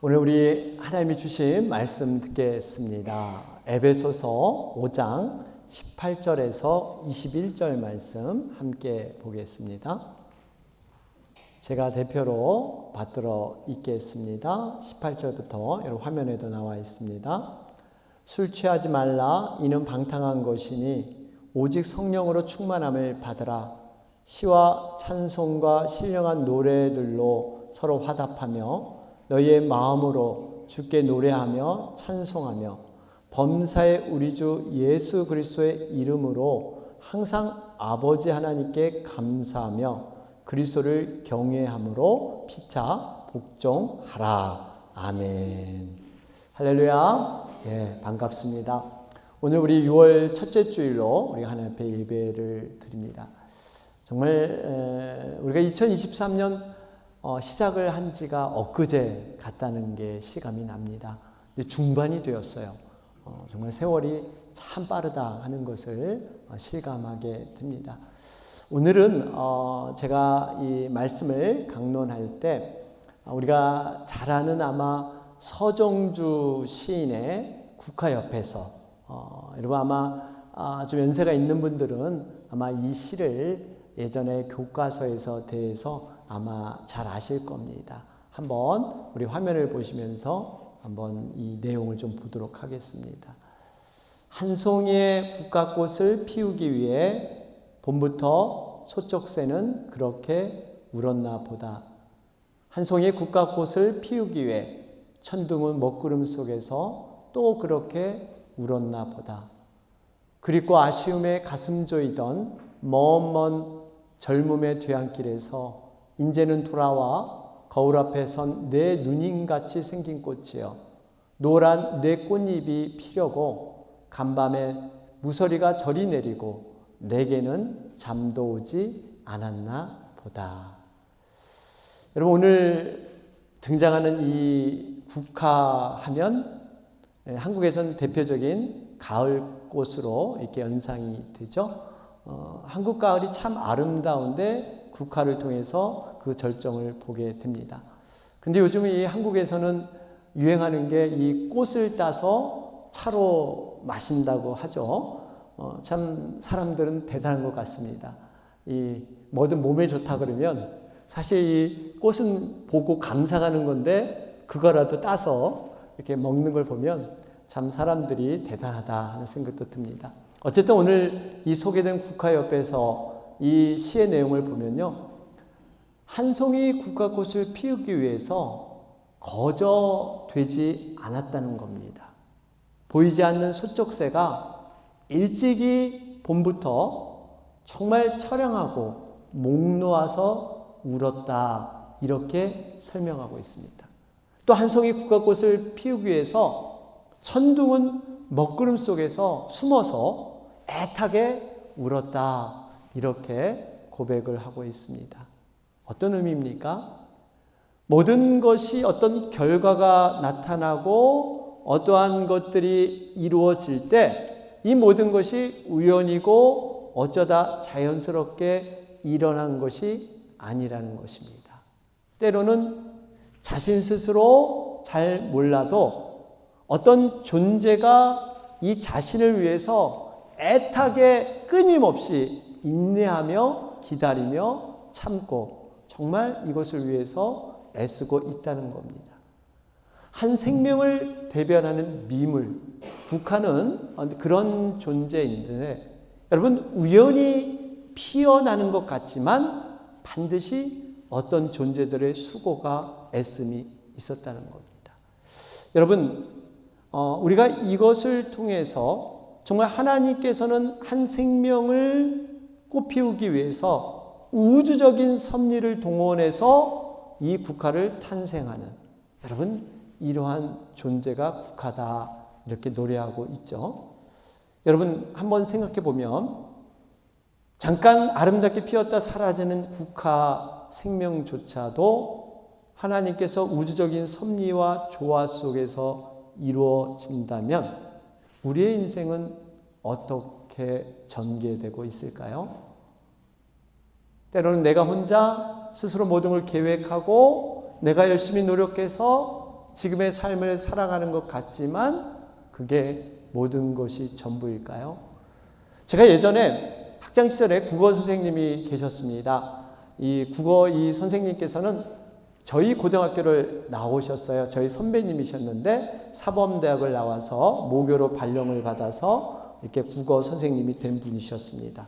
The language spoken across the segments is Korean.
오늘 우리 하나님이 주신 말씀 듣겠습니다. 에베소서 5장 18절에서 21절 말씀 함께 보겠습니다. 제가 대표로 받들어 읽겠습니다. 18절부터 여러분 화면에도 나와 있습니다. 술 취하지 말라. 이는 방탕한 것이니 오직 성령으로 충만함을 받으라. 시와 찬송과 신령한 노래들로 서로 화답하며 너희의 마음으로 주께 노래하며 찬송하며 범사의 우리 주 예수 그리스도의 이름으로 항상 아버지 하나님께 감사하며 그리스도를 경외함으로 피차 복종하라. 아멘. 할렐루야. 예, 반갑습니다. 오늘 우리 6월 첫째 주일로 우리 하나님 앞에 예배를 드립니다. 정말 우리가 2023년 시작을 한 지가 엊그제 같다는 게 실감이 납니다. 근데 중반이 되었어요. 정말 세월이 참 빠르다 하는 것을 실감하게 됩니다. 오늘은 제가 이 말씀을 강론할 때 우리가 잘 아는 아마 서정주 시인의 국화옆에서 여러분 아마 좀 연세가 있는 분들은 아마 이 시를 예전에 교과서에서 대해서 아마 잘 아실 겁니다. 한번 우리 화면을 보시면서 한번 이 내용을 좀 보도록 하겠습니다. 한 송이의 국화꽃을 피우기 위해 봄부터 소쩍새는 그렇게 울었나 보다. 한 송이의 국화꽃을 피우기 위해 천둥은 먹구름 속에서 또 그렇게 울었나 보다. 그리고 아쉬움에 가슴 조이던 먼 젊음의 뒤안길에서 인제는 돌아와 거울 앞에 선 내 누님같이 생긴 꽃이여 노란 내 꽃잎이 피려고 간밤에 무서리가 저리 내리고 내게는 잠도 오지 않았나 보다. 여러분 오늘 등장하는 이 국화하면 한국에서는 대표적인 가을꽃으로 이렇게 연상이 되죠. 한국 가을이 참 아름다운데 국화를 통해서 그 절정을 보게 됩니다. 근데 요즘 이 한국에서는 유행하는 게 이 꽃을 따서 차로 마신다고 하죠. 참 사람들은 대단한 것 같습니다. 이 뭐든 몸에 좋다 그러면 사실 이 꽃은 보고 감상하는 건데 그거라도 따서 이렇게 먹는 걸 보면 참 사람들이 대단하다 하는 생각도 듭니다. 어쨌든 오늘 이 소개된 국화 옆에서 이 시의 내용을 보면요. 한 송이 국화꽃을 피우기 위해서 거저 되지 않았다는 겁니다. 보이지 않는 소쩍새가 일찍이 봄부터 정말 처량하고 목 놓아서 울었다. 이렇게 설명하고 있습니다. 또 한 송이 국화꽃을 피우기 위해서 천둥은 먹구름 속에서 숨어서 애타게 울었다. 이렇게 고백을 하고 있습니다. 어떤 의미입니까? 모든 것이 어떤 결과가 나타나고 어떠한 것들이 이루어질 때 이 모든 것이 우연이고 어쩌다 자연스럽게 일어난 것이 아니라는 것입니다. 때로는 자신 스스로 잘 몰라도 어떤 존재가 이 자신을 위해서 애타게 끊임없이 인내하며 기다리며 참고 정말 이것을 위해서 애쓰고 있다는 겁니다. 한 생명을 대변하는 미물, 국화는 그런 존재인데 여러분 우연히 피어나는 것 같지만 반드시 어떤 존재들의 수고가 애씀이 있었다는 겁니다. 여러분 우리가 이것을 통해서 정말 하나님께서는 한 생명을 꽃피우기 위해서 우주적인 섭리를 동원해서 이 국화를 탄생하는 여러분 이러한 존재가 국화다 이렇게 노래하고 있죠. 여러분 한번 생각해 보면 잠깐 아름답게 피었다 사라지는 국화 생명조차도 하나님께서 우주적인 섭리와 조화 속에서 이루어진다면 우리의 인생은 어떻게 전개되고 있을까요? 때로는 내가 혼자 스스로 모든 걸 계획하고 내가 열심히 노력해서 지금의 삶을 살아가는 것 같지만 그게 모든 것이 전부일까요? 제가 예전에 학창 시절에 국어 선생님이 계셨습니다. 이 선생님께서는 저희 고등학교를 나오셨어요. 저희 선배님이셨는데 사범대학을 나와서 모교로 발령을 받아서 이렇게 국어 선생님이 된 분이셨습니다.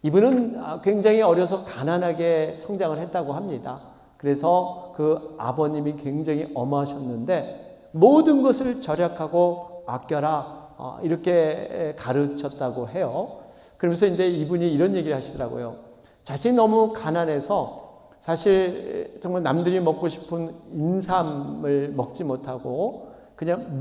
이분은 굉장히 어려서 가난하게 성장을 했다고 합니다. 그래서 그 아버님이 굉장히 엄하셨는데 모든 것을 절약하고 아껴라 이렇게 가르쳤다고 해요. 그러면서 이제 이분이 이런 얘기를 하시더라고요. 자신이 너무 가난해서 사실 정말 남들이 먹고 싶은 인삼을 먹지 못하고 그냥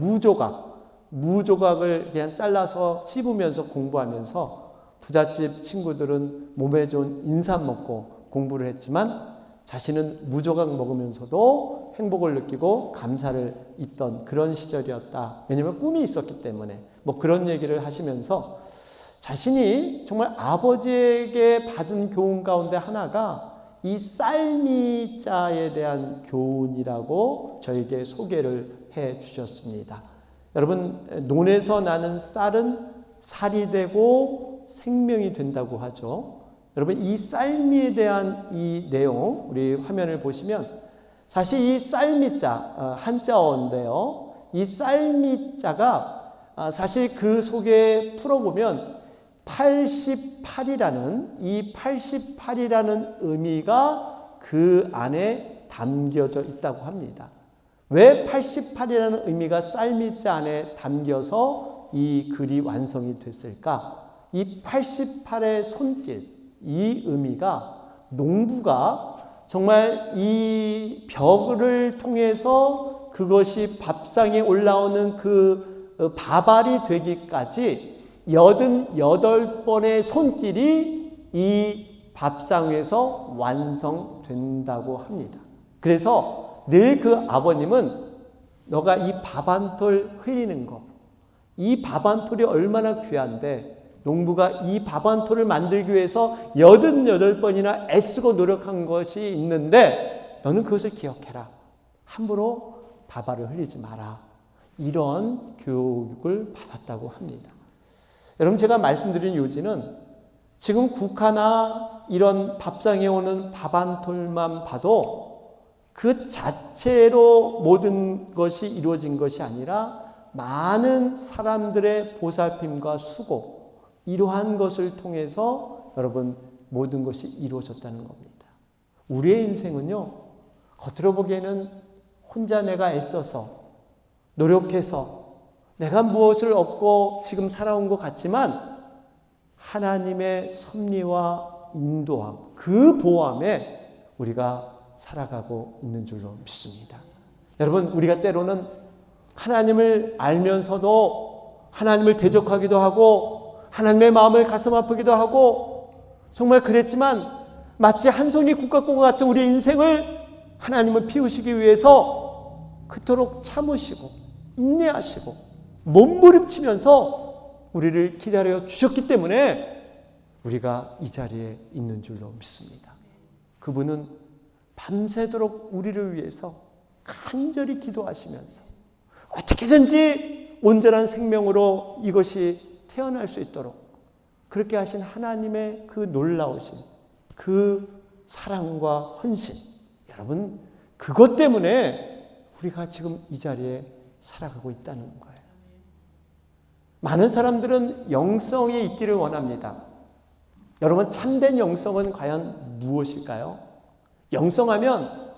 무조각을 그냥 잘라서 씹으면서 공부하면서 부잣집 친구들은 몸에 좋은 인삼 먹고 공부를 했지만 자신은 무조각 먹으면서도 행복을 느끼고 감사를 잊던 그런 시절이었다. 왜냐하면 꿈이 있었기 때문에 뭐 그런 얘기를 하시면서 자신이 정말 아버지에게 받은 교훈 가운데 하나가 이 쌀미자에 대한 교훈이라고 저에게 소개를 해 주셨습니다. 여러분, 논에서 나는 쌀은 살이 되고 생명이 된다고 하죠. 여러분, 이 쌀미에 대한 이 내용 우리 화면을 보시면 사실 이 쌀미자 한자어인데요. 이 쌀미자가 사실 그 속에 풀어보면 88이라는 이 88이라는 의미가 그 안에 담겨져 있다고 합니다. 왜 88이라는 의미가 쌀미자 안에 담겨서 이 글이 완성이 됐을까? 이 88의 손길, 이 의미가 농부가 정말 이 벽을 통해서 그것이 밥상에 올라오는 그 밥알이 되기까지 88번의 손길이 이 밥상에서 완성된다고 합니다. 그래서 늘 그 아버님은 너가 이 밥 한 톨 흘리는 거, 이 밥 한 톨이 얼마나 귀한데 농부가 이 밥 한 톨을 만들기 위해서 88번이나 애쓰고 노력한 것이 있는데 너는 그것을 기억해라. 함부로 밥알을 흘리지 마라. 이런 교육을 받았다고 합니다. 여러분, 제가 말씀드린 요지는 지금 국화나 이런 밥상에 오는 밥 한 톨만 봐도 그 자체로 모든 것이 이루어진 것이 아니라 많은 사람들의 보살핌과 수고, 이러한 것을 통해서 여러분 모든 것이 이루어졌다는 겁니다. 우리의 인생은요, 겉으로 보기에는 혼자 내가 애써서 노력해서 내가 무엇을 얻고 지금 살아온 것 같지만 하나님의 섭리와 인도함, 그 보함에 우리가 살아가고 있는 줄로 믿습니다. 여러분, 우리가 때로는 하나님을 알면서도 하나님을 대적하기도 하고 하나님의 마음을 가슴 아프기도 하고 정말 그랬지만 마치 한 송이 국화꽃과 같은 우리의 인생을 하나님은 피우시기 위해서 그토록 참으시고 인내하시고 몸부림치면서 우리를 기다려 주셨기 때문에 우리가 이 자리에 있는 줄로 믿습니다. 그분은 밤새도록 우리를 위해서 간절히 기도하시면서 어떻게든지 온전한 생명으로 이것이 태어날 수 있도록 그렇게 하신 하나님의 그 놀라우신 그 사랑과 헌신, 여러분 그것 때문에 우리가 지금 이 자리에 살아가고 있다는 거예요. 많은 사람들은 영성이 있기를 원합니다. 여러분, 참된 영성은 과연 무엇일까요? 영성하면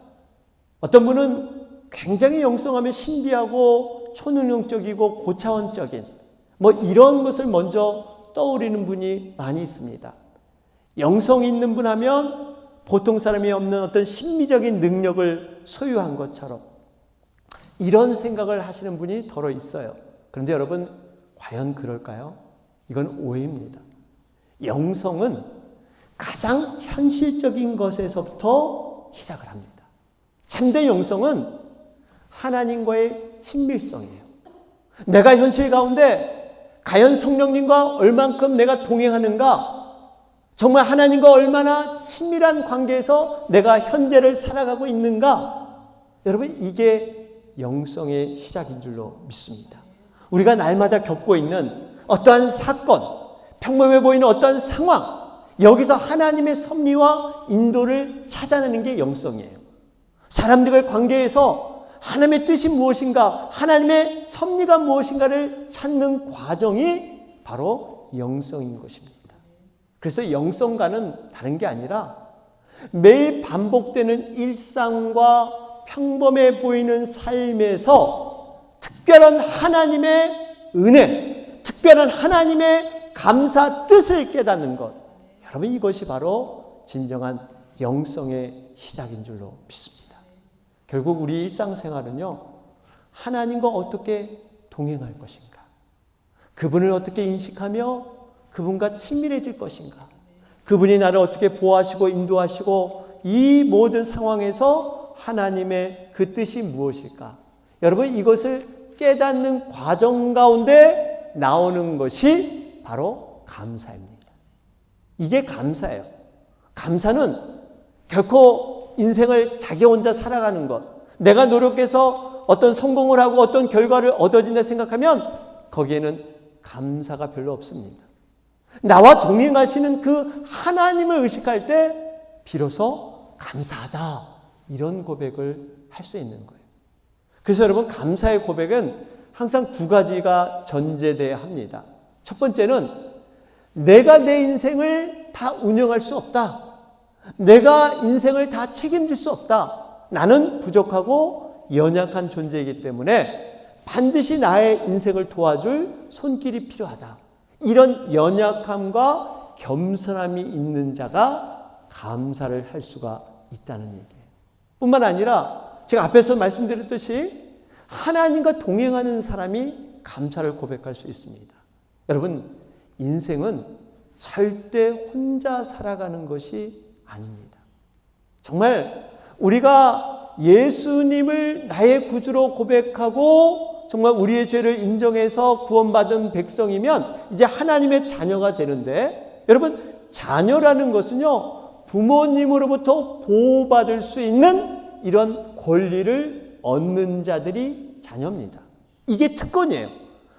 어떤 분은 굉장히 영성하면 신비하고 초능력적이고 고차원적인 이런 것을 먼저 떠오르는 분이 많이 있습니다. 영성 있는 분 하면 보통 사람이 없는 어떤 심미적인 능력을 소유한 것처럼 이런 생각을 하시는 분이 더러 있어요. 그런데 여러분, 과연 그럴까요? 이건 오해입니다. 영성은 가장 현실적인 것에서부터 시작을 합니다. 참된 영성은 하나님과의 친밀성이에요. 내가 현실 가운데 과연 성령님과 얼만큼 내가 동행하는가? 정말 하나님과 얼마나 친밀한 관계에서 내가 현재를 살아가고 있는가? 여러분, 이게 영성의 시작인 줄로 믿습니다. 우리가 날마다 겪고 있는 어떠한 사건, 평범해 보이는 어떠한 상황, 여기서 하나님의 섭리와 인도를 찾아내는 게 영성이에요. 사람들과의 관계에서 하나님의 뜻이 무엇인가, 하나님의 섭리가 무엇인가를 찾는 과정이 바로 영성인 것입니다. 그래서 영성과는 다른 게 아니라 매일 반복되는 일상과 평범해 보이는 삶에서 특별한 하나님의 은혜, 특별한 하나님의 감사 뜻을 깨닫는 것, 여러분 이것이 바로 진정한 영성의 시작인 줄로 믿습니다. 결국 우리 일상생활은요, 하나님과 어떻게 동행할 것인가, 그분을 어떻게 인식하며 그분과 친밀해질 것인가, 그분이 나를 어떻게 보호하시고 인도하시고 이 모든 상황에서 하나님의 그 뜻이 무엇일까, 여러분 이것을 깨닫는 과정 가운데 나오는 것이 바로 감사입니다. 이게 감사예요. 감사는 결코 인생을 자기 혼자 살아가는 것, 내가 노력해서 어떤 성공을 하고 어떤 결과를 얻어진다 생각하면 거기에는 감사가 별로 없습니다. 나와 동행하시는 그 하나님을 의식할 때 비로소 감사하다, 이런 고백을 할 수 있는 거예요. 그래서 여러분, 감사의 고백은 항상 두 가지가 전제돼야 합니다. 첫 번째는 내가 내 인생을 다 운영할 수 없다, 내가 인생을 다 책임질 수 없다, 나는 부족하고 연약한 존재이기 때문에 반드시 나의 인생을 도와줄 손길이 필요하다, 이런 연약함과 겸손함이 있는 자가 감사를 할 수가 있다는 얘기예요. 뿐만 아니라 제가 앞에서 말씀드렸듯이 하나님과 동행하는 사람이 감사를 고백할 수 있습니다. 여러분, 인생은 절대 혼자 살아가는 것이 아닙니다. 정말 우리가 예수님을 나의 구주로 고백하고 정말 우리의 죄를 인정해서 구원받은 백성이면 이제 하나님의 자녀가 되는데, 여러분 자녀라는 것은요, 부모님으로부터 보호받을 수 있는 이런 권리를 얻는 자들이 자녀입니다. 이게 특권이에요.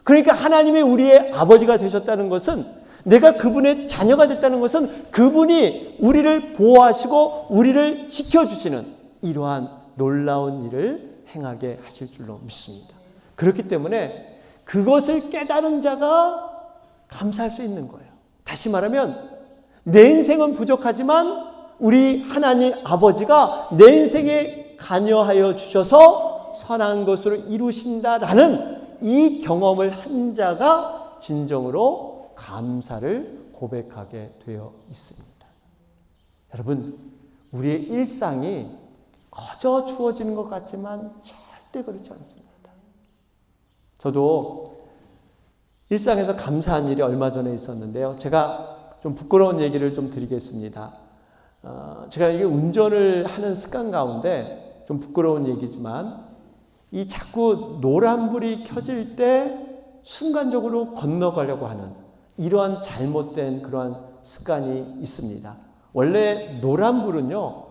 그러니까 하나님이 우리의 아버지가 되셨다는 것은, 내가 그분의 자녀가 됐다는 것은 그분이 우리를 보호하시고 우리를 지켜주시는 이러한 놀라운 일을 행하게 하실 줄로 믿습니다. 그렇기 때문에 그것을 깨달은 자가 감사할 수 있는 거예요. 다시 말하면 내 인생은 부족하지만 우리 하나님 아버지가 내 인생에 관여하여 주셔서 선한 것으로 이루신다라는 이 경험을 한 자가 진정으로 감사를 고백하게 되어 있습니다. 여러분, 우리의 일상이 거저 주어지는 것 같지만 절대 그렇지 않습니다. 저도 일상에서 감사한 일이 얼마 전에 있었는데요. 제가 좀 부끄러운 얘기를 좀 드리겠습니다. 제가 이게 운전을 하는 습관 가운데 좀 부끄러운 얘기지만, 이 자꾸 노란불이 켜질 때 순간적으로 건너가려고 하는 이러한 잘못된 그러한 습관이 있습니다. 원래 노란불은요,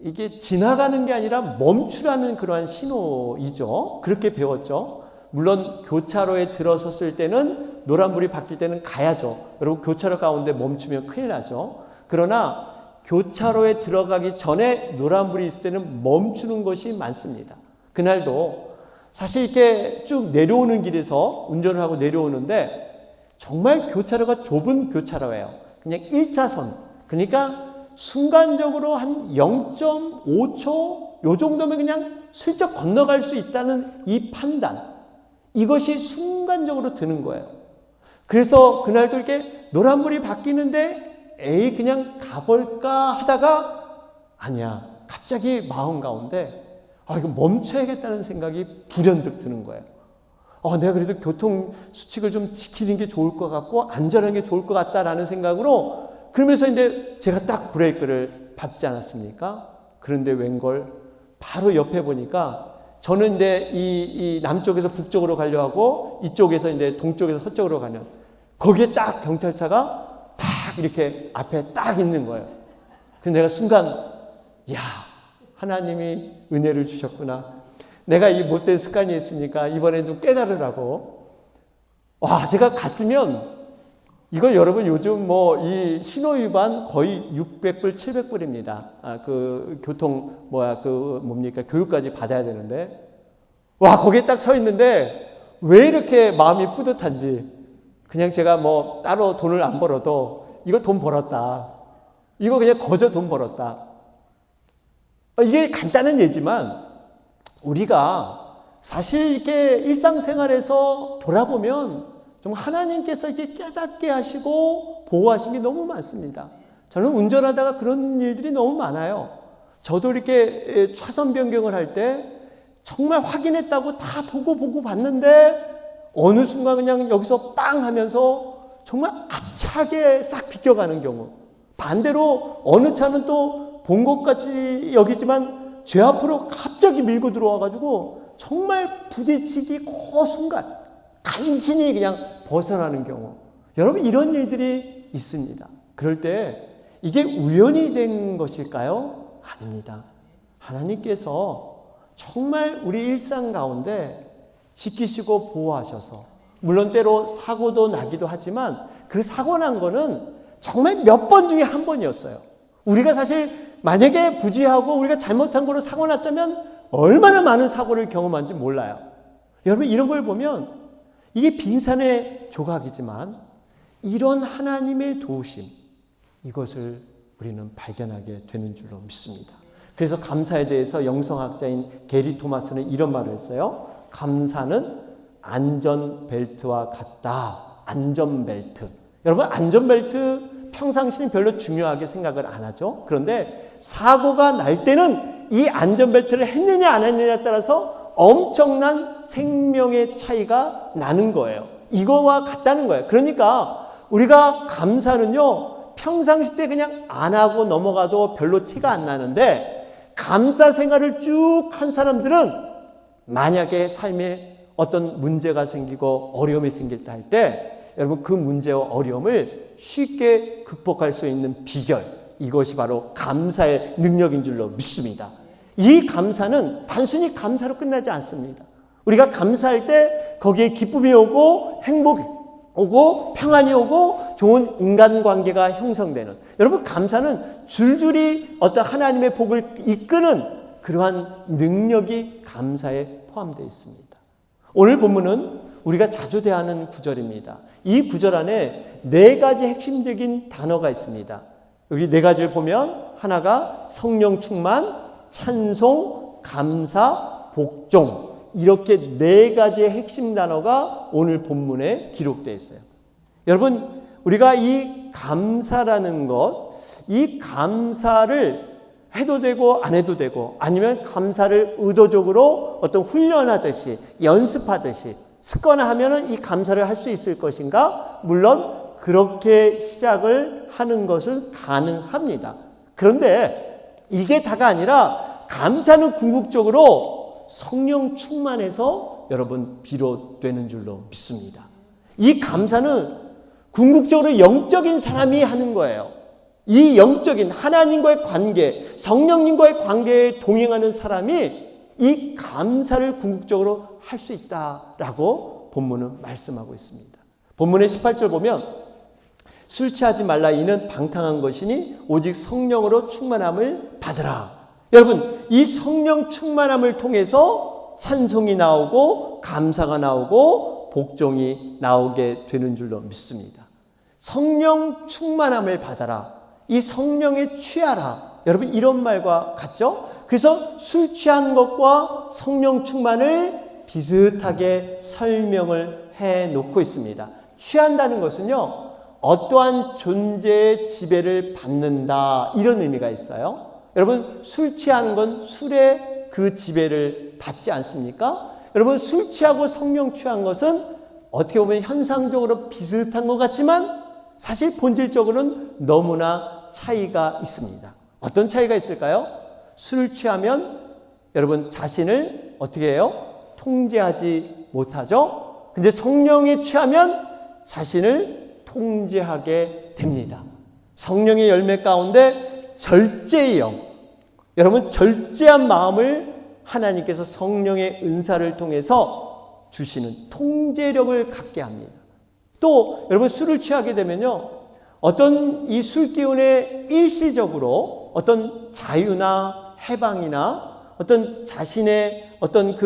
이게 지나가는 게 아니라 멈추라는 그러한 신호이죠. 그렇게 배웠죠. 물론 교차로에 들어섰을 때는 노란불이 바뀔 때는 가야죠. 여러분, 교차로 가운데 멈추면 큰일 나죠. 그러나 교차로에 들어가기 전에 노란불이 있을 때는 멈추는 것이 많습니다. 그날도 사실 이렇게 쭉 내려오는 길에서 운전을 하고 내려오는데 정말 교차로가 좁은 교차로예요. 그냥 1차선. 그러니까 순간적으로 한 0.5초 요 정도면 그냥 슬쩍 건너갈 수 있다는 이 판단, 이것이 순간적으로 드는 거예요. 그래서 그날도 이렇게 노란불이 바뀌는데 에이 그냥 가볼까 하다가, 아니야, 갑자기 마음 가운데 이거 멈춰야겠다는 생각이 불현듯 드는 거예요. 내가 그래도 교통 수칙을 좀 지키는 게 좋을 것 같고 안전한 게 좋을 것 같다라는 생각으로, 그러면서 이제 제가 딱 브레이크를 밟지 않았습니까? 그런데 웬걸 바로 옆에 보니까, 저는 이제 이 남쪽에서 북쪽으로 가려 하고 이쪽에서 이제 동쪽에서 서쪽으로 가는, 거기에 딱 경찰차가 딱 이렇게 앞에 딱 있는 거예요. 그래서 내가 순간, 야, 하나님이 은혜를 주셨구나. 내가 이 못된 습관이 있으니까 이번에 좀 깨달으라고. 와, 제가 갔으면 이거 여러분 요즘 뭐 이 신호위반 거의 600불, 700불입니다. 그 교통 뭡니까 교육까지 받아야 되는데 와 거기에 딱 서 있는데 왜 이렇게 마음이 뿌듯한지 그냥 제가 뭐 따로 돈을 안 벌어도 이거 돈 벌었다. 이거 그냥 거저 돈 벌었다. 이게 간단한 예지만 우리가 사실 이렇게 일상생활에서 돌아보면 좀 하나님께서 이렇게 깨닫게 하시고 보호하신 게 너무 많습니다. 저는 운전하다가 그런 일들이 너무 많아요. 저도 이렇게 차선 변경을 할 때 정말 확인했다고 다 보고 봤는데 어느 순간 그냥 여기서 빵 하면서 정말 아차게 싹 비껴가는 경우. 반대로 어느 차는 또 본 것 같이 여기지만 제 앞으로 갑자기 밀고 들어와가지고 정말 부딪히기 그 순간 간신히 그냥 벗어나는 경우. 여러분 이런 일들이 있습니다. 그럴 때 이게 우연이 된 것일까요? 아닙니다. 하나님께서 정말 우리 일상 가운데 지키시고 보호하셔서 물론 때로 사고도 나기도 하지만 그 사고 난 거는 정말 몇 번 중에 한 번이었어요. 우리가 사실 만약에 부지하고 우리가 잘못한 거로 사고 났다면 얼마나 많은 사고를 경험한지 몰라요. 여러분 이런 걸 보면 이게 빙산의 조각이지만 이런 하나님의 도우심 이것을 우리는 발견하게 되는 줄로 믿습니다. 그래서 감사에 대해서 영성학자인 게리 토마스는 이런 말을 했어요. 감사는 안전벨트와 같다. 안전벨트. 여러분 안전벨트 평상시는 별로 중요하게 생각을 안 하죠. 그런데 사고가 날 때는 이 안전벨트를 했느냐 안 했느냐에 따라서 엄청난 생명의 차이가 나는 거예요. 이거와 같다는 거예요. 그러니까 우리가 감사는요 평상시 때 그냥 안 하고 넘어가도 별로 티가 안 나는데 감사 생활을 쭉 한 사람들은 만약에 삶에 어떤 문제가 생기고 어려움이 생길 때 할 때 여러분 그 문제와 어려움을 쉽게 극복할 수 있는 비결 이것이 바로 감사의 능력인 줄로 믿습니다. 이 감사는 단순히 감사로 끝나지 않습니다. 우리가 감사할 때 거기에 기쁨이 오고 행복이 오고 평안이 오고 좋은 인간관계가 형성되는 여러분 감사는 줄줄이 어떤 하나님의 복을 이끄는 그러한 능력이 감사에 포함되어 있습니다. 오늘 본문은 우리가 자주 대하는 구절입니다. 이 구절 안에 4가지 핵심적인 단어가 있습니다. 여기 4가지를 보면 하나가 성령 충만, 찬송, 감사, 복종 이렇게 4가지의 핵심 단어가 오늘 본문에 기록되어 있어요. 여러분 우리가 이 감사라는 것, 이 감사를 해도 되고 안 해도 되고 아니면 감사를 의도적으로 어떤 훈련하듯이 연습하듯이 습관화하면 이 감사를 할 수 있을 것인가? 물론 그렇게 시작을 하는 것은 가능합니다. 그런데 이게 다가 아니라 감사는 궁극적으로 성령 충만해서 여러분 비롯되는 줄로 믿습니다. 이 감사는 궁극적으로 영적인 사람이 하는 거예요. 이 영적인 하나님과의 관계, 성령님과의 관계에 동행하는 사람이 이 감사를 궁극적으로 할 수 있다라고 본문은 말씀하고 있습니다. 본문의 18절 보면 술 취하지 말라 이는 방탕한 것이니 오직 성령으로 충만함을 받으라. 여러분 이 성령 충만함을 통해서 찬송이 나오고 감사가 나오고 복종이 나오게 되는 줄로 믿습니다. 성령 충만함을 받아라. 이 성령에 취하라. 여러분 이런 말과 같죠? 그래서 술 취한 것과 성령 충만을 비슷하게 설명을 해놓고 있습니다. 취한다는 것은요 어떠한 존재의 지배를 받는다 이런 의미가 있어요. 여러분 술 취하는 건 술의 그 지배를 받지 않습니까? 여러분 술 취하고 성령 취한 것은 어떻게 보면 현상적으로 비슷한 것 같지만 사실 본질적으로는 너무나 차이가 있습니다. 어떤 차이가 있을까요? 술을 취하면 여러분 자신을 어떻게 해요? 통제하지 못하죠. 근데 성령에 취하면 자신을 통제하게 됩니다. 성령의 열매 가운데 절제의 영. 여러분 절제한 마음을 하나님께서 성령의 은사를 통해서 주시는 통제력을 갖게 합니다. 또 여러분 술을 취하게 되면요, 어떤 이 술 기운에 일시적으로 어떤 자유나 해방이나 어떤 자신의 어떤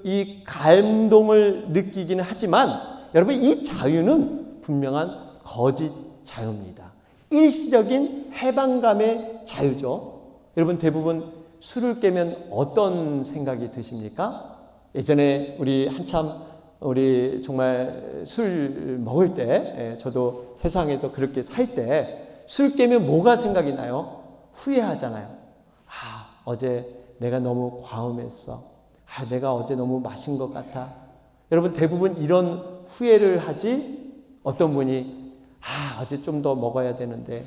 이 감동을 느끼기는 하지만 여러분 이 자유는 분명한 거짓 자유입니다. 일시적인 해방감의 자유죠. 여러분 대부분 술을 깨면 어떤 생각이 드십니까? 예전에 우리 정말 술 먹을 때, 저도 세상에서 그렇게 살 때 술 깨면 뭐가 생각이 나요? 후회하잖아요. 어제 내가 너무 과음했어. 내가 어제 너무 마신 것 같아. 여러분 대부분 이런 후회를 하지, 어떤 분이 어제 좀 더 먹어야 되는데,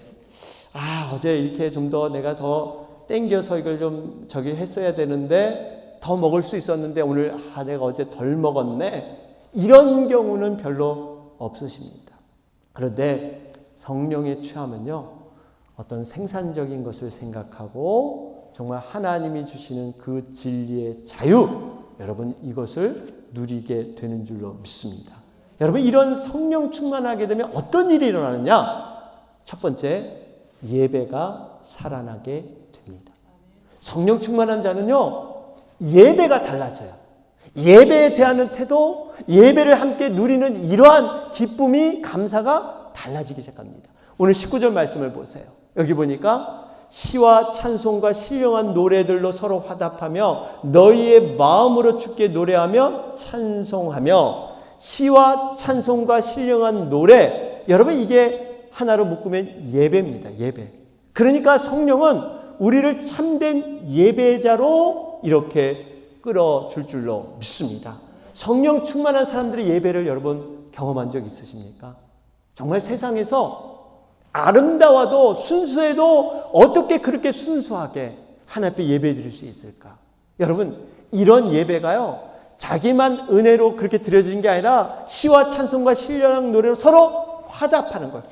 어제 이렇게 좀 더 내가 더 땡겨서 이걸 좀 했어야 되는데 더 먹을 수 있었는데 오늘 내가 어제 덜 먹었네. 이런 경우는 별로 없으십니다. 그런데 성령에 취하면요, 어떤 생산적인 것을 생각하고 정말 하나님이 주시는 그 진리의 자유, 여러분 이것을 누리게 되는 줄로 믿습니다. 여러분 이런 성령 충만하게 되면 어떤 일이 일어나느냐? 첫 번째, 예배가 살아나게 됩니다. 성령 충만한 자는요, 예배가 달라져요. 예배에 대하는 태도, 예배를 함께 누리는 이러한 기쁨이, 감사가 달라지기 시작합니다. 오늘 19절 말씀을 보세요. 여기 보니까 시와 찬송과 신령한 노래들로 서로 화답하며 너희의 마음으로 주께 노래하며 찬송하며. 시와 찬송과 신령한 노래, 여러분 이게 하나로 묶으면 예배입니다. 예배. 그러니까 성령은 우리를 참된 예배자로 이렇게 끌어줄 줄로 믿습니다. 성령 충만한 사람들의 예배를 여러분 경험한 적 있으십니까? 정말 세상에서 아름다워도 순수해도 어떻게 그렇게 순수하게 하나님 앞에 예배 드릴 수 있을까? 여러분 이런 예배가요, 자기만 은혜로 그렇게 드려지는 게 아니라 시와 찬송과 신령한 노래로 서로 화답하는 거예요.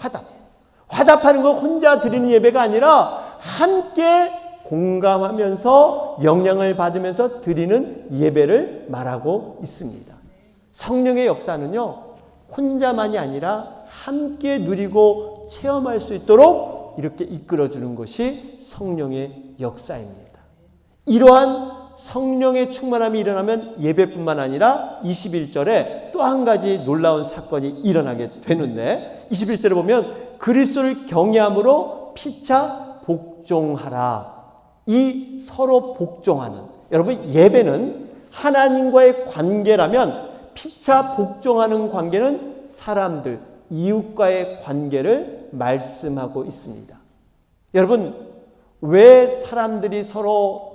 화답하는 거 혼자 드리는 예배가 아니라 함께 공감하면서 영향을 받으면서 드리는 예배를 말하고 있습니다. 성령의 역사는요, 혼자만이 아니라 함께 누리고 체험할 수 있도록 이렇게 이끌어주는 것이 성령의 역사입니다. 이러한 성령의 충만함이 일어나면 예배뿐만 아니라 21절에 또 한 가지 놀라운 사건이 일어나게 되는데, 21절에 보면 그리스도를 경외함으로 피차 복종하라. 이 서로 복종하는, 여러분 예배는 하나님과의 관계라면 피차 복종하는 관계는 사람들, 이웃과의 관계를 말씀하고 있습니다. 여러분 왜 사람들이 서로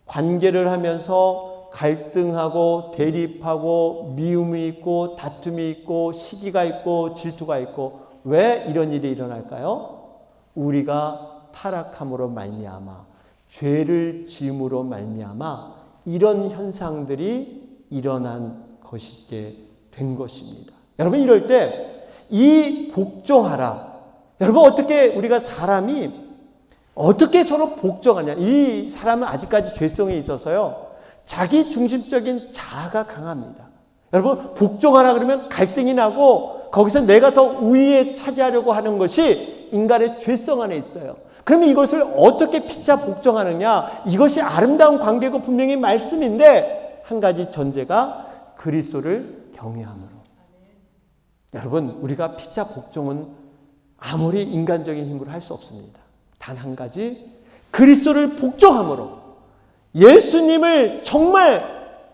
관계를 하면서 갈등하고 대립하고 미움이 있고 다툼이 있고 시기가 있고 질투가 있고 왜 이런 일이 일어날까요? 우리가 타락함으로 말미암아, 죄를 지음으로 말미암아 이런 현상들이 일어난 것이게 된 것입니다. 여러분 이럴 때 이 복종하라, 여러분 어떻게 우리가 사람이 어떻게 서로 복종하냐? 이 사람은 아직까지 죄성이 있어서요, 자기 중심적인 자아가 강합니다. 여러분 복종하라 그러면 갈등이 나고 거기서 내가 더 우위에 차지하려고 하는 것이 인간의 죄성 안에 있어요. 그러면 이것을 어떻게 피차 복종하느냐? 이것이 아름다운 관계고 분명히 말씀인데 한 가지 전제가 그리스도를 경외함으로. 여러분 우리가 피차 복종은 아무리 인간적인 힘으로 할 수 없습니다. 단 한 가지, 그리스도를 복종함으로, 예수님을 정말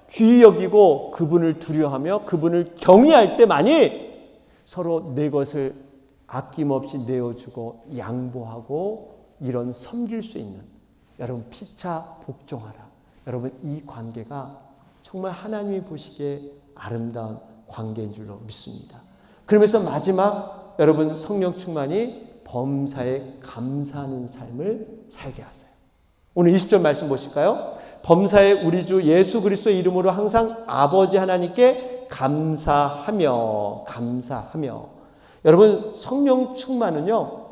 귀히 여기고 그분을 두려워하며 그분을 경외할 때만이 서로 내 것을 아낌없이 내어주고 양보하고 이런 섬길 수 있는, 여러분 피차 복종하라. 여러분 이 관계가 정말 하나님이 보시기에 아름다운 관계인 줄로 믿습니다. 그러면서 마지막, 여러분 성령 충만이 범사에 감사하는 삶을 살게 하세요. 오늘 20절 말씀 보실까요? 범사에 우리 주 예수 그리스도의 이름으로 항상 아버지 하나님께 감사하며. 여러분 성령 충만은요,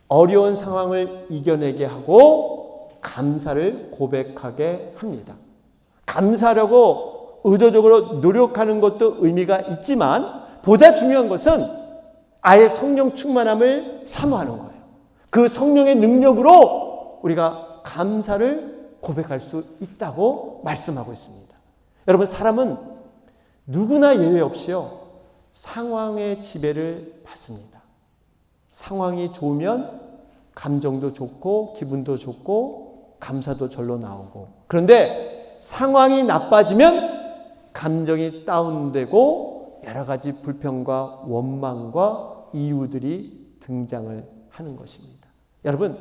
어려운 상황을 이겨내게 하고 감사를 고백하게 합니다. 감사하려고 의도적으로 노력하는 것도 의미가 있지만 보다 중요한 것은 아예 성령 충만함을 사모하는 거예요. 그 성령의 능력으로 우리가 감사를 고백할 수 있다고 말씀하고 있습니다. 여러분, 사람은 누구나 예외 없이요, 상황의 지배를 받습니다. 상황이 좋으면 감정도 좋고 기분도 좋고 감사도 절로 나오고, 그런데 상황이 나빠지면 감정이 다운되고 여러 가지 불평과 원망과 이유들이 등장을 하는 것입니다. 여러분,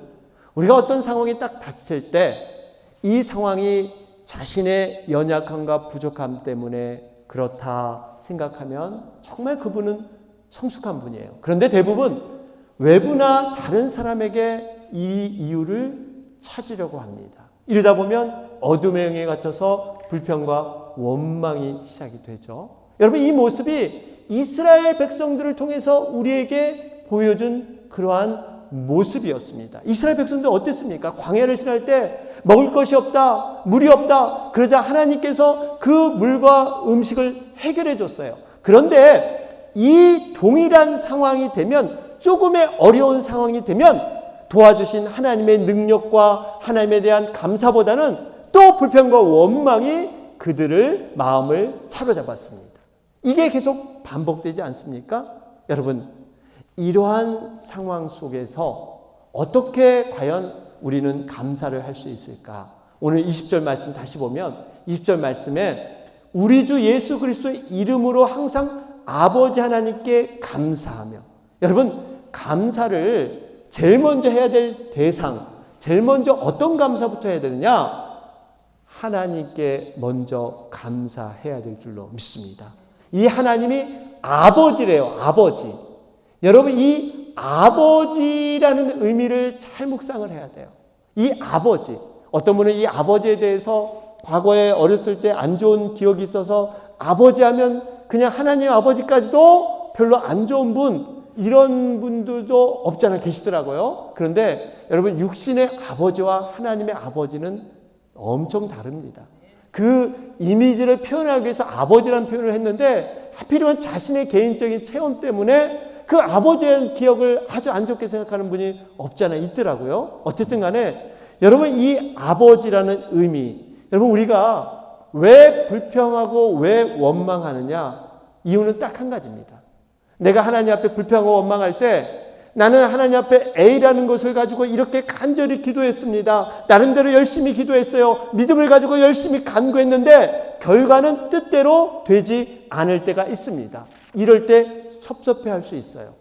우리가 어떤 상황이 딱 닥칠 때 이 상황이 자신의 연약함과 부족함 때문에 그렇다 생각하면 정말 그분은 성숙한 분이에요. 그런데 대부분 외부나 다른 사람에게 이 이유를 찾으려고 합니다. 이러다 보면 어둠의 영에 갇혀서 불평과 원망이 시작이 되죠. 여러분, 이 모습이 이스라엘 백성들을 통해서 우리에게 보여준 그러한 모습이었습니다. 이스라엘 백성들 어땠습니까? 광야를 지날 때 먹을 것이 없다, 물이 없다. 그러자 하나님께서 그 물과 음식을 해결해 줬어요. 그런데 이 동일한 상황이 되면, 조금의 어려운 상황이 되면 도와주신 하나님의 능력과 하나님에 대한 감사보다는 또 불평과 원망이 그들을 마음을 사로잡았습니다. 이게 계속 반복되지 않습니까? 여러분, 이러한 상황 속에서 어떻게 과연 우리는 감사를 할 수 있을까? 오늘 20절 말씀 다시 보면 20절 말씀에 우리 주 예수 그리스도의 이름으로 항상 아버지 하나님께 감사하며, 여러분, 감사를 제일 먼저 해야 될 대상, 제일 먼저 어떤 감사부터 해야 되느냐? 하나님께 먼저 감사해야 될 줄로 믿습니다. 이 하나님이 아버지래요. 아버지. 여러분, 이 아버지라는 의미를 잘 묵상을 해야 돼요. 이 아버지. 어떤 분은 이 아버지에 대해서 과거에 어렸을 때 안 좋은 기억이 있어서 아버지 하면 그냥 하나님 아버지까지도 별로 안 좋은 분, 이런 분들도 없지 않아 계시더라고요. 그런데 여러분, 육신의 아버지와 하나님의 아버지는 엄청 다릅니다. 그 이미지를 표현하기 위해서 아버지라는 표현을 했는데 하필이면 자신의 개인적인 체험 때문에 그 아버지의 기억을 아주 안 좋게 생각하는 분이 없지 않아 있더라고요. 어쨌든 간에 여러분, 이 아버지라는 의미, 여러분, 우리가 왜 불평하고 왜 원망하느냐? 이유는 딱 한 가지입니다. 내가 하나님 앞에 불평하고 원망할 때 나는 하나님 앞에 A라는 것을 가지고 이렇게 간절히 기도했습니다. 나름대로 열심히 기도했어요. 믿음을 가지고 열심히 간구했는데 결과는 뜻대로 되지 않을 때가 있습니다. 이럴 때 섭섭해할 수 있어요.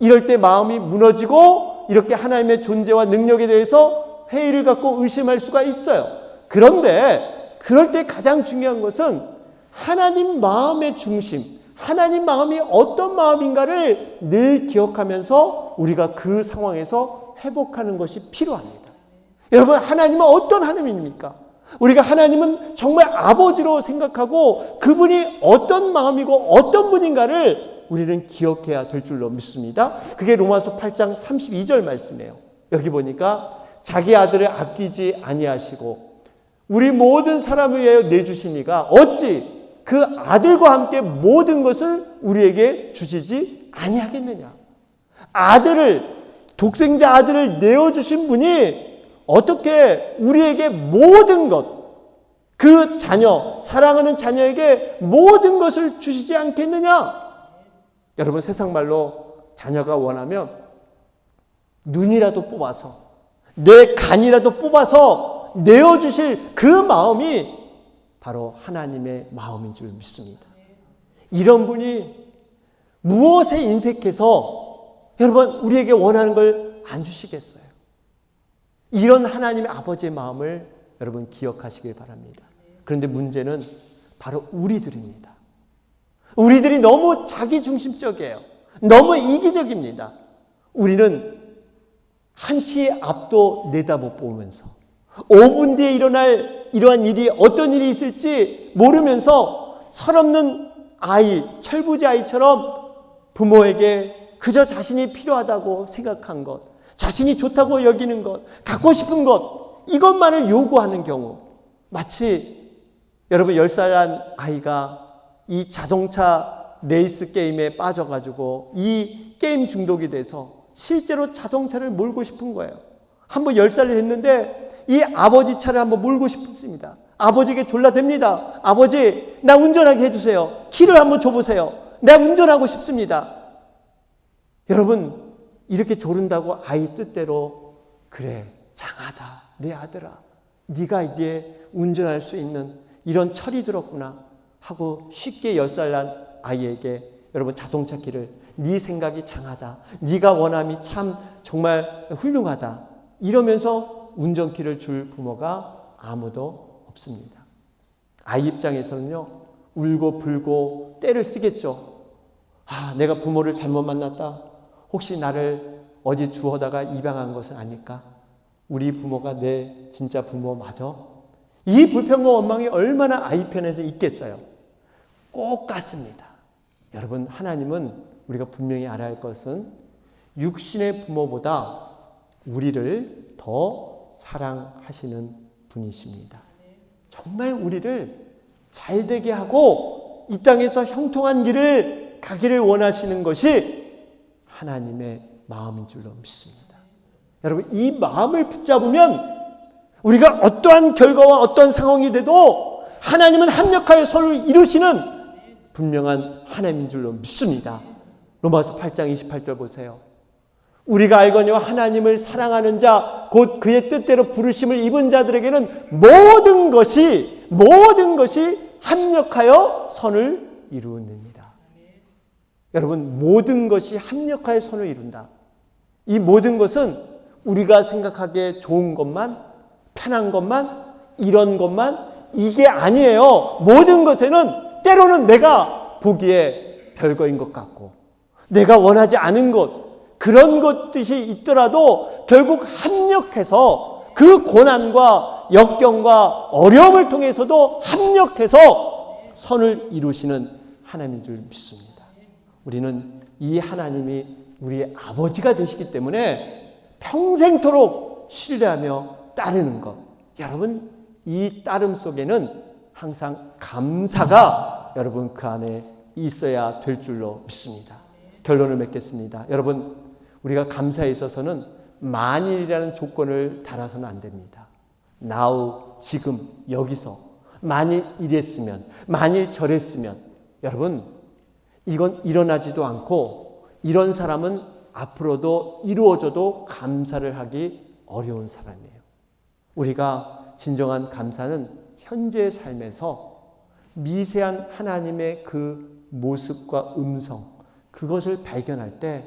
이럴 때 마음이 무너지고 이렇게 하나님의 존재와 능력에 대해서 회의를 갖고 의심할 수가 있어요. 그런데 그럴 때 가장 중요한 것은 하나님 마음의 중심, 하나님 마음이 어떤 마음인가를 늘 기억하면서 우리가 그 상황에서 회복하는 것이 필요합니다. 여러분, 하나님은 어떤 하나님입니까? 우리가 하나님은 정말 아버지로 생각하고 그분이 어떤 마음이고 어떤 분인가를 우리는 기억해야 될 줄로 믿습니다. 그게 로마서 8장 32절 말씀이에요. 여기 보니까 자기 아들을 아끼지 아니하시고 우리 모든 사람을 위하여 내주시니가 어찌 그 아들과 함께 모든 것을 우리에게 주시지 아니하겠느냐. 독생자 아들을 내어주신 분이 어떻게 우리에게 모든 것, 그 자녀, 사랑하는 자녀에게 모든 것을 주시지 않겠느냐. 여러분, 세상 말로 자녀가 원하면 눈이라도 뽑아서, 내 간이라도 뽑아서 내어주실 그 마음이 바로 하나님의 마음인 줄 믿습니다. 이런 분이 무엇에 인색해서 여러분 우리에게 원하는 걸 안 주시겠어요? 이런 하나님의 아버지의 마음을 여러분 기억하시길 바랍니다. 그런데 문제는 바로 우리들입니다. 우리들이 너무 자기중심적이에요. 너무 이기적입니다. 우리는 한치의 앞도 내다 못 보면서 5분 뒤에 일어날 이러한 일이 어떤 일이 있을지 모르면서 철없는 아이, 철부지 아이처럼 부모에게 그저 자신이 필요하다고 생각한 것, 자신이 좋다고 여기는 것, 갖고 싶은 것, 이것만을 요구하는 경우, 마치 여러분 10살 난 아이가 이 자동차 레이스 게임에 빠져가지고 이 게임 중독이 돼서 실제로 자동차를 몰고 싶은 거예요. 한번 10살이 됐는데 이 아버지 차를 한번 몰고 싶습니다. 아버지에게 졸라댑니다. 아버지, 나 운전하게 해주세요. 키를 한번 줘보세요. 내가 운전하고 싶습니다. 여러분, 이렇게 조른다고 아이 뜻대로, 그래, 장하다, 내 아들아, 네가 이제 운전할 수 있는 이런 철이 들었구나 하고 쉽게 10살 난 아이에게 여러분 자동차 키를, 네 생각이 장하다, 네가 원함이 참 정말 훌륭하다, 이러면서 운전키를 줄 부모가 아무도 없습니다. 아이 입장에서는요, 울고 불고 떼를 쓰겠죠. 아, 내가 부모를 잘못 만났다. 혹시 나를 어디 주워다가 입양한 것은 아닐까? 우리 부모가 내 진짜 부모 맞아? 이 불평과 원망이 얼마나 아이 편에서 있겠어요? 꼭 같습니다. 여러분, 하나님은 우리가 분명히 알아야 할 것은 육신의 부모보다 우리를 더 사랑하시는 분이십니다. 정말 우리를 잘되게 하고 이 땅에서 형통한 길을 가기를 원하시는 것이 하나님의 마음인 줄로 믿습니다. 여러분, 이 마음을 붙잡으면 우리가 어떠한 결과와 어떠한 상황이 돼도 하나님은 합력하여 서로를 이루시는 분명한 하나님인 줄로 믿습니다. 로마서 8장 28절 보세요. 우리가 알거니와 하나님을 사랑하는 자, 곧 그의 뜻대로 부르심을 입은 자들에게는 모든 것이 합력하여 선을 이루느니라. 여러분, 모든 것이 합력하여 선을 이룬다. 이 모든 것은 우리가 생각하기에 좋은 것만, 편한 것만, 이런 것만, 이게 아니에요. 모든 것에는 때로는 내가 보기에 별거인 것 같고, 내가 원하지 않은 것, 그런 것들이 있더라도 결국 합력해서 그 고난과 역경과 어려움을 통해서도 합력해서 선을 이루시는 하나님인 줄 믿습니다. 우리는 이 하나님이 우리의 아버지가 되시기 때문에 평생토록 신뢰하며 따르는 것. 여러분, 이 따름 속에는 항상 감사가 여러분 그 안에 있어야 될 줄로 믿습니다. 결론을 맺겠습니다. 여러분, 우리가 감사에 있어서는 만일이라는 조건을 달아서는 안 됩니다. now, 지금, 여기서 만일 이랬으면, 만일 저랬으면, 여러분, 이건 일어나지도 않고 이런 사람은 앞으로도 이루어져도 감사를 하기 어려운 사람이에요. 우리가 진정한 감사는 현재의 삶에서 미세한 하나님의 그 모습과 음성, 그것을 발견할 때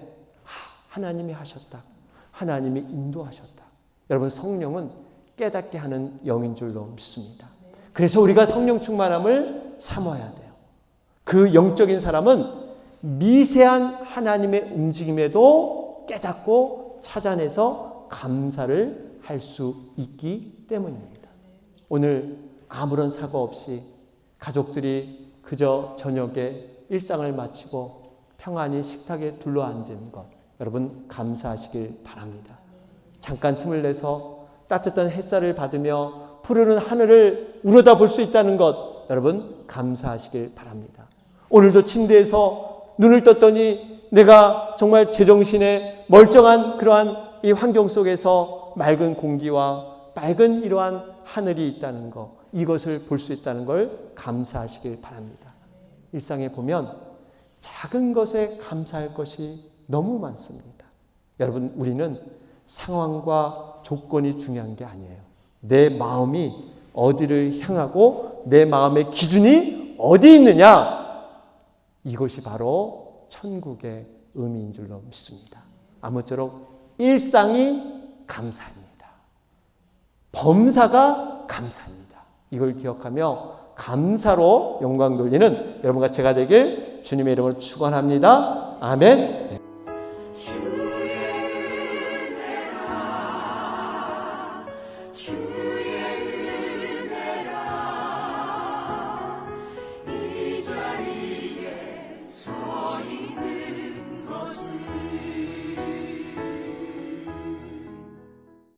하나님이 하셨다, 하나님이 인도하셨다. 여러분, 성령은 깨닫게 하는 영인 줄로 믿습니다. 그래서 우리가 성령 충만함을 사모해야 돼요. 그 영적인 사람은 미세한 하나님의 움직임에도 깨닫고 찾아내서 감사를 할 수 있기 때문입니다. 오늘 아무런 사고 없이 가족들이 그저 저녁에 일상을 마치고 평안히 식탁에 둘러앉은 것, 여러분 감사하시길 바랍니다. 잠깐 틈을 내서 따뜻한 햇살을 받으며 푸르른 하늘을 우러다 볼 수 있다는 것, 여러분 감사하시길 바랍니다. 오늘도 침대에서 눈을 떴더니 내가 정말 제정신에 멀쩡한 그러한 이 환경 속에서 맑은 공기와 맑은 이러한 하늘이 있다는 것, 이것을 볼 수 있다는 걸 감사하시길 바랍니다. 일상에 보면 작은 것에 감사할 것이 너무 많습니다. 여러분, 우리는 상황과 조건이 중요한 게 아니에요. 내 마음이 어디를 향하고 내 마음의 기준이 어디 있느냐, 이것이 바로 천국의 의미인 줄로 믿습니다. 아무쪼록 일상이 감사합니다. 범사가 감사합니다. 이걸 기억하며 감사로 영광 돌리는 여러분과 제가 되길 주님의 이름으로 축원합니다. 아멘. 주의 은혜라 주